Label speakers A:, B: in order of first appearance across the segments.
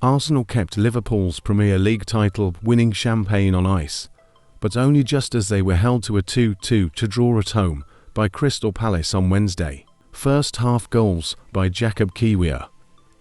A: Arsenal kept Liverpool's Premier League title winning champagne on ice, but only just as they were held to a 2-2 draw at home by Crystal Palace on Wednesday. First half goals by Jakub Kiwior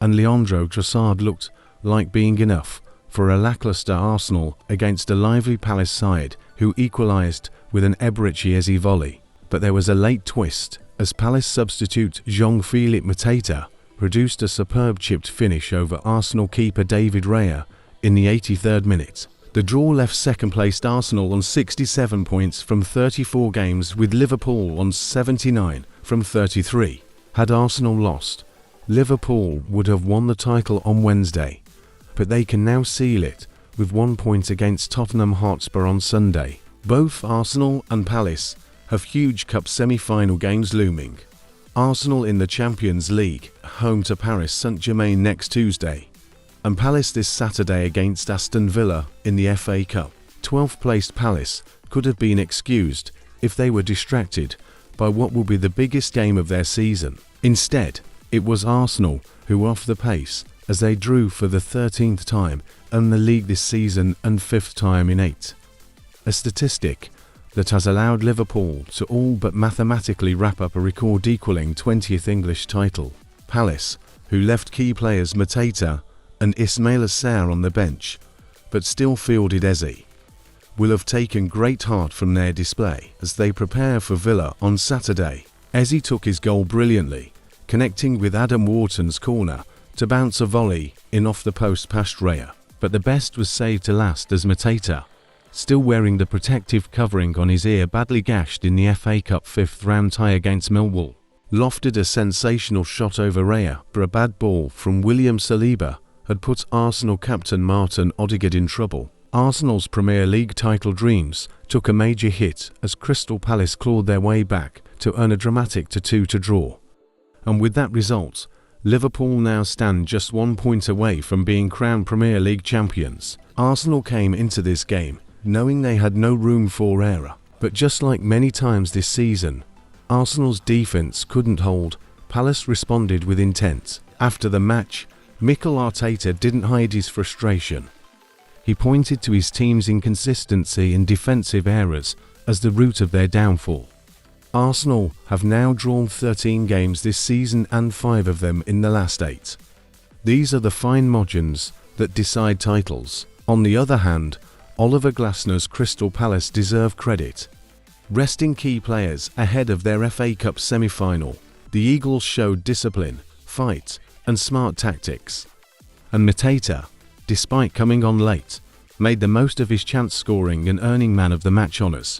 A: and Leandro Trossard looked like being enough for a lacklustre Arsenal against a lively Palace side who equalised with an Eberechi Eze volley. But there was a late twist as Palace substitute Jean-Philippe Mateta produced a superb chipped finish over Arsenal keeper David Raya in the 83rd minute. The draw left second-placed Arsenal on 67 points from 34 games, with Liverpool on 79 from 33. Had Arsenal lost, Liverpool would have won the title on Wednesday, but they can now seal it with 1 point against Tottenham Hotspur on Sunday. Both Arsenal and Palace have huge cup semi-final games looming. Arsenal in the Champions League, home to Paris Saint-Germain next Tuesday, and Palace this Saturday against Aston Villa in the FA Cup. 12th-placed Palace could have been excused if they were distracted by what will be the biggest game of their season. Instead, it was Arsenal who were off the pace as they drew for the 13th time in the league this season and 5th time in 8. A statistic that has allowed Liverpool to all but mathematically wrap up a record-equalling 20th English title. Palace, who left key players Mateta and Ismaila Sarr on the bench, but still fielded Eze, will have taken great heart from their display as they prepare for Villa on Saturday. Eze took his goal brilliantly, connecting with Adam Wharton's corner to bounce a volley in off the post past Raya, but the best was saved to last as Mateta, still wearing the protective covering on his ear badly gashed in the FA Cup 5th round tie against Millwall, lofted a sensational shot over Raya, but a bad ball from William Saliba had put Arsenal captain Martin Odegaard in trouble. Arsenal's Premier League title dreams took a major hit as Crystal Palace clawed their way back to earn a dramatic 2-2 draw. And with that result, Liverpool now stand just 1 point away from being crowned Premier League champions. Arsenal came into this game knowing they had no room for error, but just like many times this season, Arsenal's defense couldn't hold. Palace responded with intent. After the match, Mikel Arteta didn't hide his frustration. He pointed to his team's inconsistency and defensive errors as the root of their downfall. Arsenal have now drawn 13 games this season and 5 of them in the last 8. These are the fine margins that decide titles. On the other hand, Oliver Glasner's Crystal Palace deserve credit. Resting key players ahead of their FA Cup semi-final, the Eagles showed discipline, fight, and smart tactics. And Mateta, despite coming on late, made the most of his chance scoring and earning man of the match honours.